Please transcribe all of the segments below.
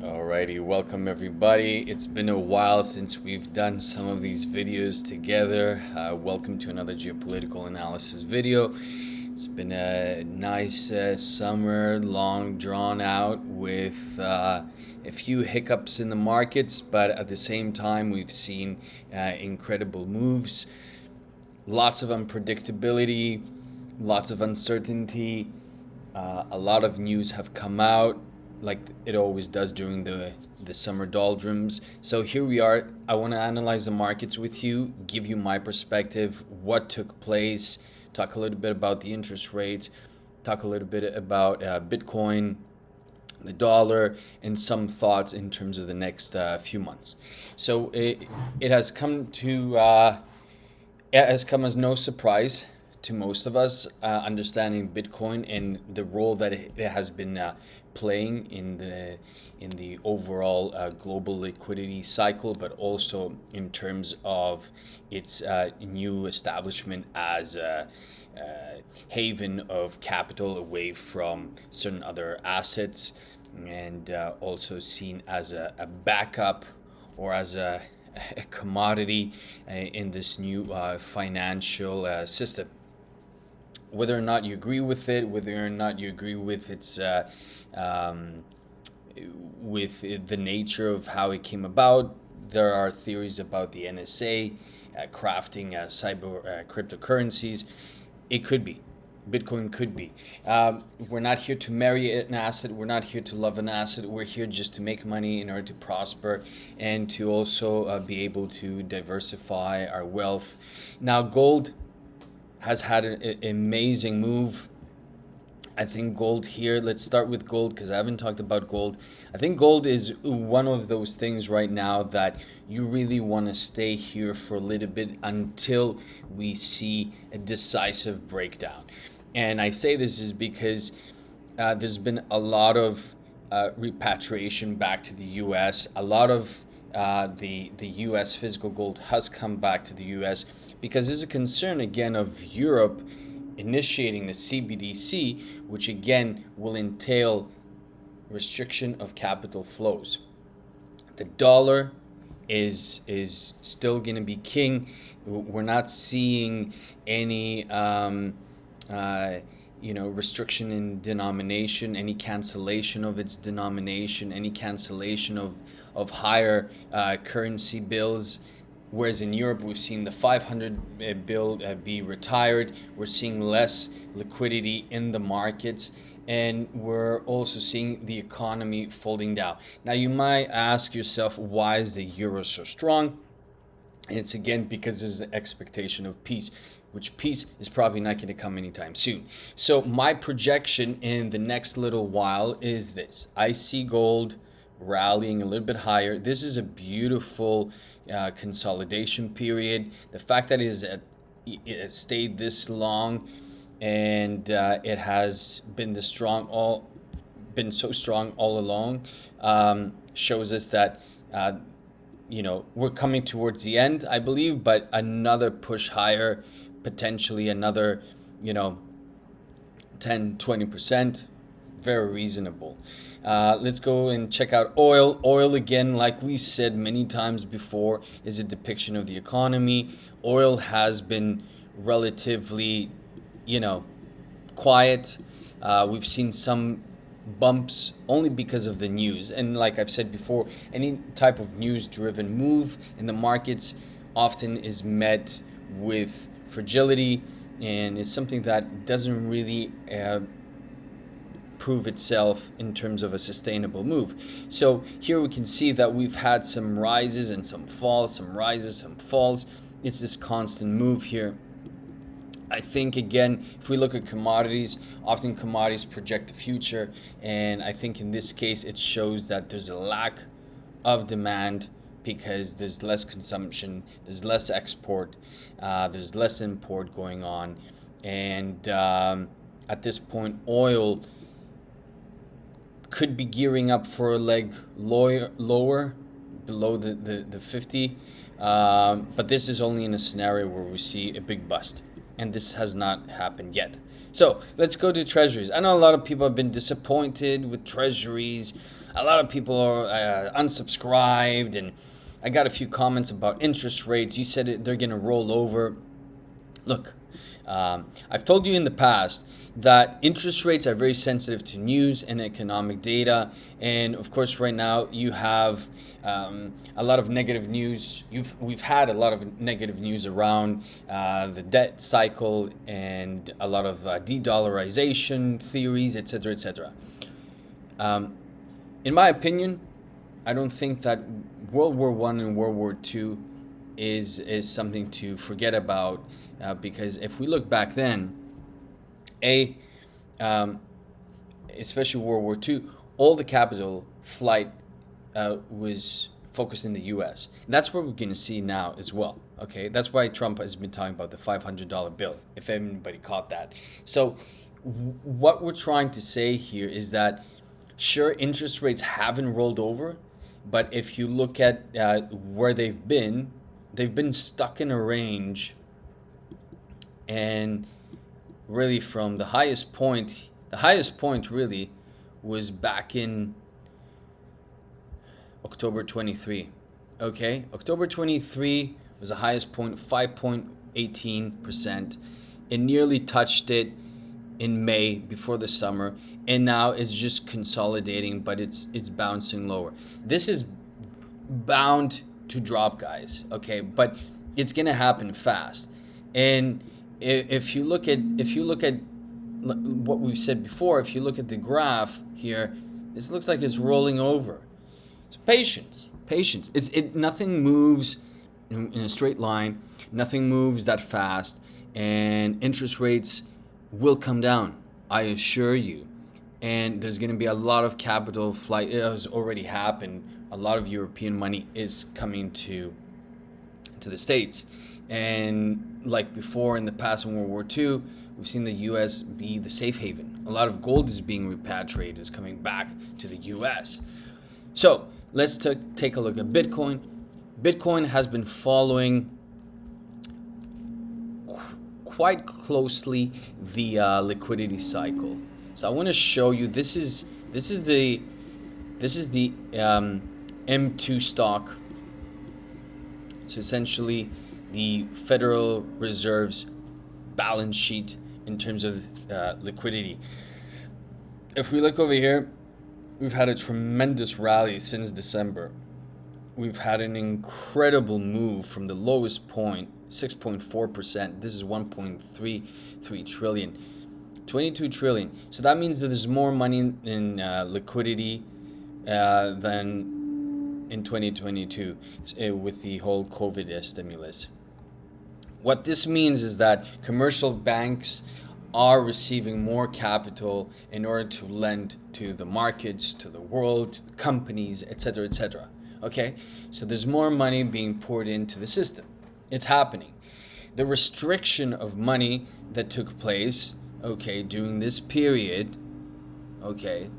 Alrighty, welcome everybody. It's been a while since we've done some of these videos together. Welcome to another geopolitical analysis video. It's been a nice summer, long drawn out with a few hiccups in the markets, but at the same time we've seen incredible moves, lots of unpredictability, lots of uncertainty. A lot of news have come out, like it always does during the summer doldrums. So here we are. I want to analyze the markets with you, give you my perspective, what took place, talk a little bit about the interest rates, talk a little bit about Bitcoin, the dollar, and some thoughts in terms of the next few months. So it has come as no surprise to most of us, understanding Bitcoin and the role that it has been playing in the overall global liquidity cycle, but also in terms of its new establishment as a haven of capital away from certain other assets, and also seen as a backup or as a commodity in this new financial system. Whether or not you agree with it, whether or not you agree with its with the nature of how it came about, there are theories about the NSA crafting cyber cryptocurrencies. It could be. Bitcoin could be. We're not here to marry an asset. We're not here to love an asset. We're here just to make money in order to prosper and to also be able to diversify our wealth. Now, gold has had an amazing move. I think gold here, let's start with gold because I haven't talked about gold. I think gold is one of those things right now that you really want to stay here for a little bit until we see a decisive breakdown. And I say this is because there's been a lot of repatriation back to the US. A lot of the US physical gold has come back to the US because there's a concern again of Europe initiating the CBDC, which again will entail restriction of capital flows. The dollar is still going to be king. We're not seeing any restriction in denomination, any cancellation of its denomination, any cancellation of higher currency bills. Whereas in Europe, we've seen the 500 bill be retired. We're seeing less liquidity in the markets, and we're also seeing the economy folding down. Now, you might ask yourself, why is the euro so strong? It's again because there's the expectation of peace, which peace is probably not going to come anytime soon. So my projection in the next little while is this. I see gold rallying a little bit higher. This is a beautiful consolidation period. The fact that it stayed this long and it has been so strong all along shows us that we're coming towards the end, I believe, but another push higher, potentially another 10-20%, very reasonable. Let's go and check out oil. Oil, again, like we said many times before, is a depiction of the economy. Oil has been relatively, quiet. We've seen some bumps only because of the news. And like I've said before, any type of news-driven move in the markets often is met with fragility, and it's something that doesn't really prove itself in terms of a sustainable move. So here we can see that we've had some rises and some falls, some rises, some falls. It's this constant move here. I think, again, if we look at commodities, often commodities project the future, and I think in this case it shows that there's a lack of demand because there's less consumption, there's less export, there's less import going on, and at this point oil could be gearing up for a leg lower below the 50, but this is only in a scenario where we see a big bust, and this has not happened yet. So let's go to treasuries. I know a lot of people have been disappointed with treasuries. A lot of people are unsubscribed, and I got a few comments about interest rates. You said they're going to roll over. Look, I've told you in the past that interest rates are very sensitive to news and economic data. And of course, right now you have a lot of negative news. We've had a lot of negative news around the debt cycle and a lot of de-dollarization theories, etc., etc. In my opinion, I don't think that World War One and World War Two is something to forget about, because if we look back then, especially World War Two, all the capital flight was focused in the U.S. And that's what we're going to see now as well. Okay, that's why Trump has been talking about the $500 bill, if anybody caught that. So what we're trying to say here is that sure, interest rates haven't rolled over, but if you look at where they've been stuck in a range, and really from the highest point really was back in October 23. Okay, October 23 was the highest point, 5.18%. It nearly touched it in May before the summer, and now it's just consolidating, but it's bouncing lower. This is bound to drop, guys, okay, but it's gonna happen fast. And if you look at what we've said before, if you look at the graph here, this looks like it's rolling over. So patience. Nothing moves in a straight line. Nothing moves that fast, and interest rates will come down, I assure you. And there's going to be a lot of capital flight. It has already happened. A lot of European money is coming to the States. And like before in the past in World War II, we've seen the U.S. be the safe haven. A lot of gold is being repatriated, is coming back to the U.S. So let's take a look at Bitcoin. Bitcoin has been following quite closely the liquidity cycle. So I want to show you. This is the M2 stock. So essentially, the Federal Reserve's balance sheet in terms of liquidity. If we look over here, we've had a tremendous rally since December. We've had an incredible move from the lowest point, 6.4%. This is 1.33 trillion, 22 trillion. So that means that there's more money in liquidity than in 2022 with the whole COVID stimulus. What this means is that commercial banks are receiving more capital in order to lend to the markets, to the world, to the companies, etc., etc. Okay, so there's more money being poured into the system. It's happening. The restriction of money that took place, okay, during this period, okay,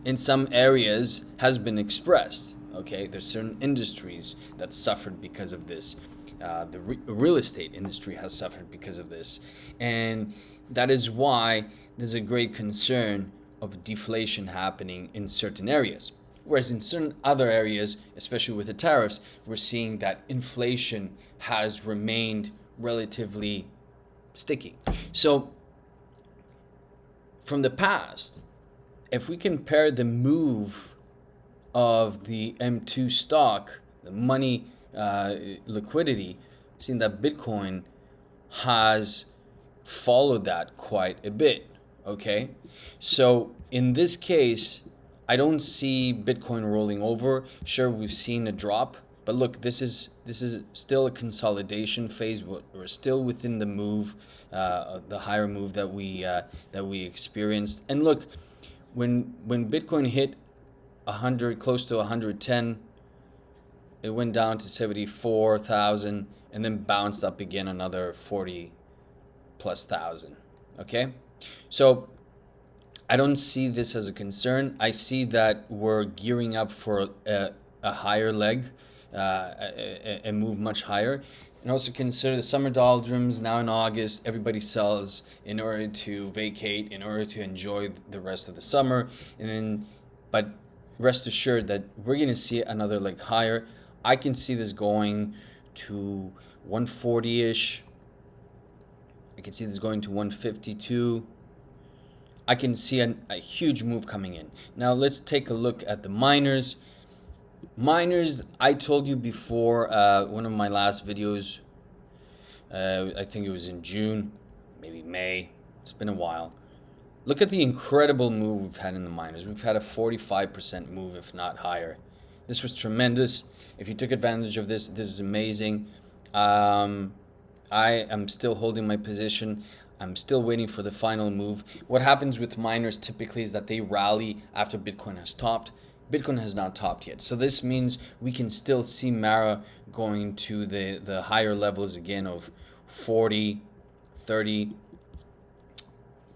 in some areas has been expressed. Okay, there's certain industries that suffered because of this. The real estate industry has suffered because of this, and that is why there's a great concern of deflation happening in certain areas. Whereas in certain other areas, especially with the tariffs, we're seeing that inflation has remained relatively sticky. So from the past, if we compare the move of the M2 stock, the money liquidity, seeing that Bitcoin has followed that quite a bit. Okay, so in this case, I don't see Bitcoin rolling over. Sure, we've seen a drop, but look, this is still a consolidation phase. We're still within the move, the higher move that we experienced. And look, when Bitcoin hit 100, close to 110, it went down to 74,000 and then bounced up again another 40 plus thousand. Okay, so I don't see this as a concern. I see that we're gearing up for a higher leg, a move much higher. And also consider the summer doldrums now in August. Everybody sells in order to vacate, in order to enjoy the rest of the summer. And then, but rest assured that we're going to see another leg higher. I can see this going to 140-ish. I can see this going to 152. I can see a huge move coming in. Now let's take a look at the miners. Miners, I told you before, one of my last videos, I think it was in June, maybe May. It's been a while. Look at the incredible move we've had in the miners. We've had a 45% move, if not higher. This was tremendous. If you took advantage of this, this is amazing. I am still holding my position. I'm still waiting for the final move. What happens with miners typically is that they rally after Bitcoin has topped. Bitcoin has not topped yet. So this means we can still see Mara going to the higher levels again of 40, 30,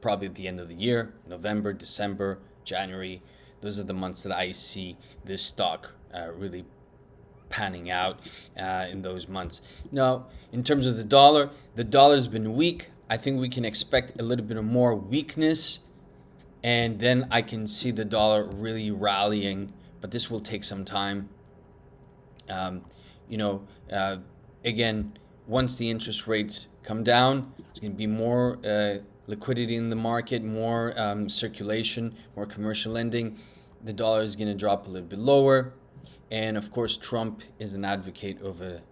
probably at the end of the year, November, December, January. Those are the months that I see this stock really panning out in those months. Now, in terms of the dollar's been weak. I think we can expect a little bit of more weakness, and then I can see the dollar really rallying, but this will take some time. Again, once the interest rates come down, it's going to be more liquidity in the market, more circulation, more commercial lending. The dollar is going to drop a little bit lower. And of course, Trump is an advocate of a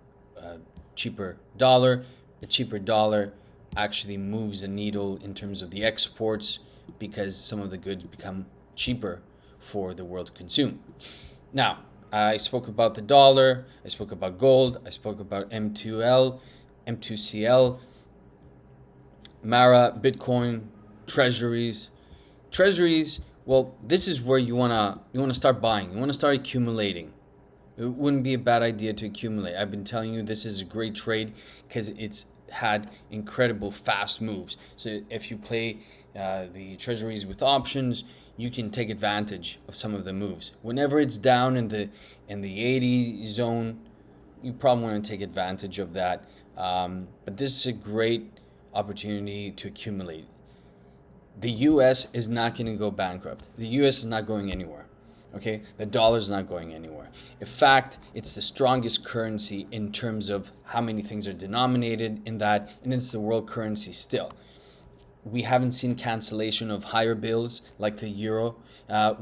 cheaper dollar. A cheaper dollar actually moves a needle in terms of the exports because some of the goods become cheaper for the world to consume. Now, I spoke about the dollar, I spoke about gold, I spoke about M2L, M2CL, Mara, Bitcoin, treasuries. Treasuries, well, this is where you wanna start buying. You wanna start accumulating. It wouldn't be a bad idea to accumulate. I've been telling you this is a great trade because it's had incredible fast moves. So if you play the treasuries with options, you can take advantage of some of the moves. Whenever it's down in the 80 zone, you probably want to take advantage of that. But this is a great opportunity to accumulate. The US is not going to go bankrupt. The US is not going anywhere. Okay, the dollar is not going anywhere. In fact, it's the strongest currency in terms of how many things are denominated in that, and it's the world currency still. We haven't seen cancellation of higher bills like the euro.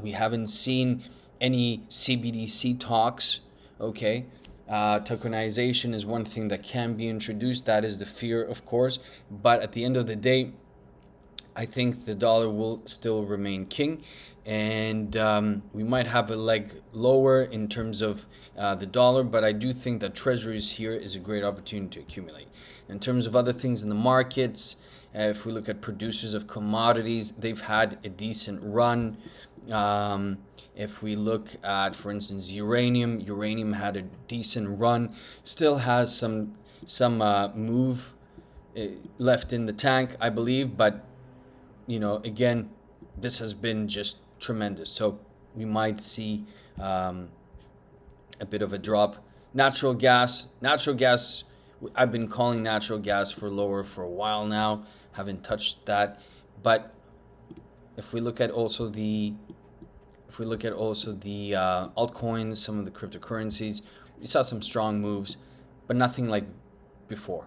We haven't seen any CBDC talks. Okay, tokenization is one thing that can be introduced. That is the fear, of course. But at the end of the day, I think the dollar will still remain king, and we might have a leg lower in terms of the dollar, but I do think that treasuries here is a great opportunity to accumulate. In terms of other things in the markets, if we look at producers of commodities, they've had a decent run. If we look at, for instance, uranium had a decent run, still has some move left in the tank, I believe, but again, this has been just tremendous. So we might see a bit of a drop. Natural gas, I've been calling natural gas for lower for a while now. Haven't touched that. But if we look at also the altcoins, some of the cryptocurrencies, we saw some strong moves, but nothing like before.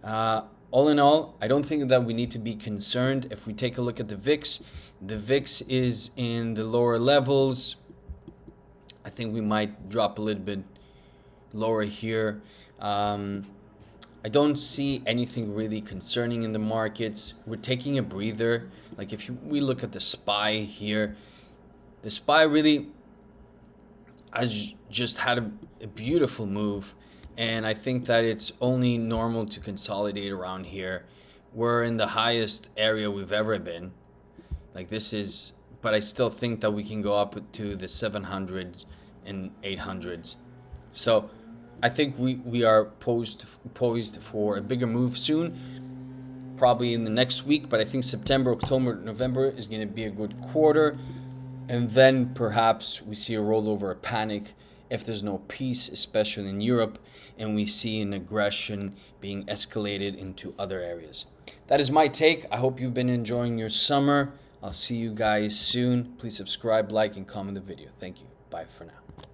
All in all, I don't think that we need to be concerned. If we take a look at the VIX is in the lower levels. I think we might drop a little bit lower here. I don't see anything really concerning in the markets. We're taking a breather. Like if we look at the SPY here, the SPY really has just had a beautiful move. And I think that it's only normal to consolidate around here. We're in the highest area we've ever been. But I still think that we can go up to the 700s and 800s. So I think we are poised for a bigger move soon, probably in the next week. But I think September, October, November is going to be a good quarter. And then perhaps we see a rollover, a panic, if there's no peace, especially in Europe, and we see an aggression being escalated into other areas. That is my take. I hope you've been enjoying your summer. I'll see you guys soon. Please subscribe, like, and comment the video. Thank you. Bye for now.